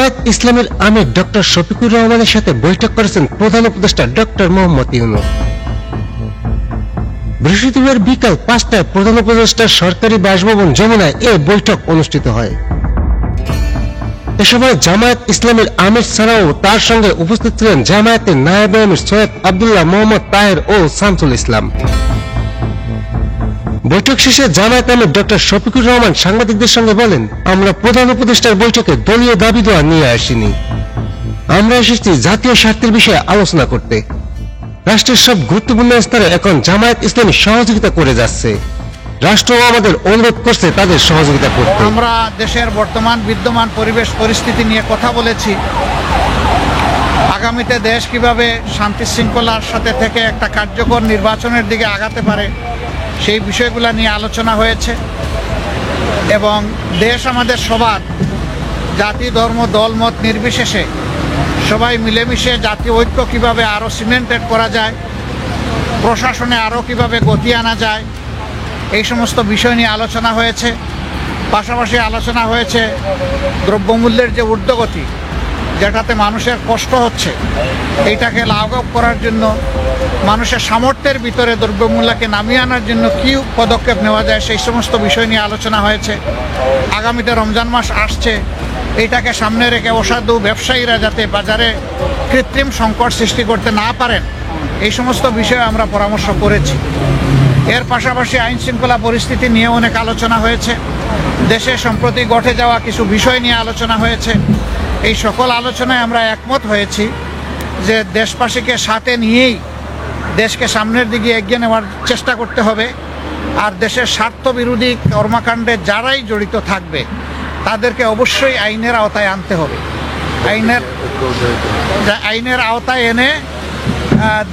জামায়াত ইসলামের আমির ডক্টর শফিকুর রহমানের সাথে বৈঠক করেছেন প্রধান উপদেষ্টা ডক্টর মোহাম্মদ ইউনূস। বৃহস্পতিবার বিকাল ৫টায় প্রধান উপদেষ্টার সরকারি বাসভবন যমুনায় এ বৈঠক অনুষ্ঠিত হয়। এ সময় জামায়াত ইসলামের আমির ছাড়াও তার সঙ্গে উপস্থিত ছিলেন জামায়াতের নায়েবে আমির সৈয়দ আব্দুল্লাহ মোহাম্মদ তাহের ও শামসুল ইসলাম। বৈঠক শেষে জামায়াত আমির ডক্টর শফিকুর রহমান সাংবাদিকদের সঙ্গে বলেন, আমরা প্রধান উপদেষ্টার বৈঠকে দলীয় দাবি দেওয়া নিয়ে আসিনি। আমরা এসেছি জাতীয় স্বার্থের বিষয়ে আলোচনা করতে। রাষ্ট্রের সব গুরুত্বপূর্ণ স্তরে এখন জামায়াত ইসলামী সহযোগিতা করে যাচ্ছে। রাষ্ট্র আমাদের অনুরোধ করছে তাদের সহযোগিতা করতে। আমরা দেশের বর্তমান বিদ্যমান পরিবেশ পরিস্থিতি নিয়ে কথা বলেছি। আগামীতে দেশ কিভাবে শান্তি শৃঙ্খলার সাথে থেকে একটা কার্যকর নির্বাচনের দিকে আগাতে পারে সেই বিষয়গুলো নিয়ে আলোচনা হয়েছে এবং দেশ আমাদের সবার, জাতি ধর্ম দল মত নির্বিশেষে সবাই মিলেমিশে জাতীয় ঐক্য কিভাবে আরও সিমেন্টেড করা যায়, প্রশাসনে আরও কিভাবে গতি আনা যায়, এই সমস্ত বিষয় নিয়ে আলোচনা হয়েছে। পাশাপাশি আলোচনা হয়েছে দ্রব্যমূল্যের যে ঊর্ধ্বগতি, যেটাতে মানুষের কষ্ট হচ্ছে, এইটাকে লাঘব করার জন্য মানুষের সামর্থ্যের ভিতরে দ্রব্যমূল্যকে নামিয়ে আনার জন্য কী পদক্ষেপ নেওয়া যায় সেই সমস্ত বিষয় নিয়ে আলোচনা হয়েছে। আগামীতে রমজান মাস আসছে, এইটাকে সামনে রেখে অসাধু ব্যবসায়ীরা যাতে বাজারে কৃত্রিম সংকট সৃষ্টি করতে না পারেন এই সমস্ত বিষয়ে আমরা পরামর্শ করেছি। এর পাশাপাশি আইন শৃঙ্খলা পরিস্থিতি নিয়ে অনেক আলোচনা হয়েছে। দেশে সম্প্রতি ঘটে যাওয়া কিছু বিষয় নিয়ে আলোচনা হয়েছে। এই সকল আলোচনায় আমরা একমত হয়েছি যে দেশবাসীকে সাথে নিয়েই দেশকে সামনের দিকে এগিয়ে নেওয়ার চেষ্টা করতে হবে। আর দেশের স্বার্থ বিরোধী কর্মকাণ্ডে যারাই জড়িত থাকবে তাদেরকে অবশ্যই আইনের আওতায় আনতে হবে। আইনের আওতায় এনে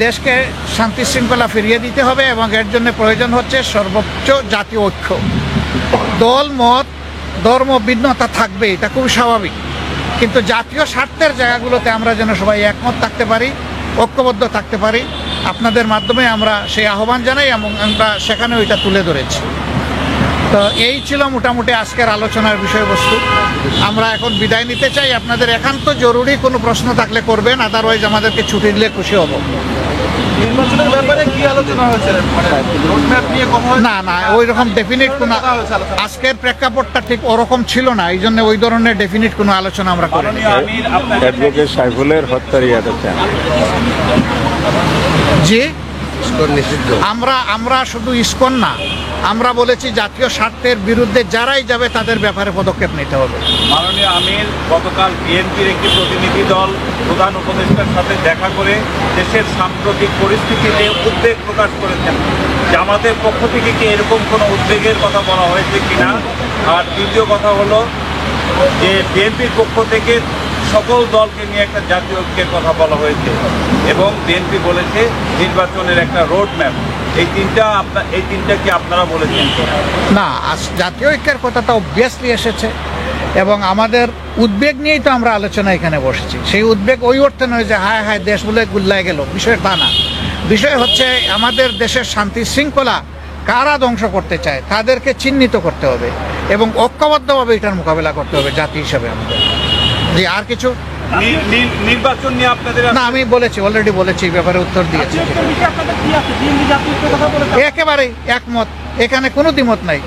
দেশকে শান্তি শৃঙ্খলা ফিরিয়ে দিতে হবে এবং এর জন্য প্রয়োজন হচ্ছে সর্বোচ্চ জাতীয় ঐক্য। দল মত ধর্ম ভিন্নতা থাকবে, এটা খুব স্বাভাবিক, কিন্তু জাতীয় স্বার্থের জায়গাগুলোতে আমরা যেন সবাই একমত থাকতে পারি, ঐক্যবদ্ধ থাকতে পারি। আপনাদের মাধ্যমে আমরা সেই আহ্বান জানাই এবং আমরা সেখানে ওইটা তুলে ধরেছি। তো এই ছিল মোটামুটি আজকের আলোচনার বিষয়বস্তু। আমরা এখন বিদায় নিতে চাই। আপনাদের একান্ত জরুরি কোনো প্রশ্ন থাকলে করবেন, আদারওয়াইজ আমাদেরকে ছুটি দিলে খুশি হব। নির্বাচনের ব্যাপারে কি আলোচনা হয়েছে? রোডম্যাপ নিয়ে কথা হয়েছে? না, ওই রকম ডেফিনিট কোনো আজকের প্রেক্ষাপটটা ঠিক ওরকম ছিল না, এই জন্য ওই ধরনের ডেফিনিট কোনো আলোচনা আমরা করিনি। অ্যাডভোকেট সাইফুলের হত্যার ইয়াটা জি, আমরা শুধু ইসকন না, আমরা বলেছি জাতীয় স্বার্থের বিরুদ্ধে যারাই যাবে তাদের ব্যাপারে পদক্ষেপ নিতে হবে। মাননীয় আমির গতকাল বিএনপির একটি প্রতিনিধি দল প্রধান উপদেষ্টার সাথে দেখা করে দেশের সাম্প্রতিক পরিস্থিতি নিয়ে উদ্বেগ প্রকাশ করেছেন। জামাতের পক্ষ থেকে কি এরকম কোনো উদ্বেগের কথা বলা হয়েছে কিনা? আর দ্বিতীয় কথা হলো যে বিএনপির পক্ষ থেকে সকল দলকে নিয়ে একটা জাতীয় ঐক্যের কথা বলা হয়েছে এবং বিএনপি বলেছে নির্বাচনের একটা রোড ম্যাপ। এই তিনটা কি আপনারা বলেছেন? না, জাতীয় ঐক্যের কথাটা অবভিয়াসলি এসেছে এবং আমাদের উদ্বেগ নিয়েই তো আমরা আলোচনা এখানে বসেছি। সেই উদ্বেগ ওই অর্থে নয় যে হায় হায় দেশ বলে গুল্লায় গেল, বিষয় তা না। বিষয় হচ্ছে আমাদের দেশের শান্তি শৃঙ্খলা কারা ধ্বংস করতে চায় তাদেরকে চিহ্নিত করতে হবে এবং ঐক্যবদ্ধভাবে এটার মোকাবেলা করতে হবে জাতি হিসাবে আমাদের। জি, আর কিছু নির্বাচন নিয়ে আপনাদের? না, আমি বলেছি, অলরেডি বলেছি, এই ব্যাপারে উত্তর দিয়েছি। একেবারেই একমত, এখানে কোনো দ্বিমত নাই।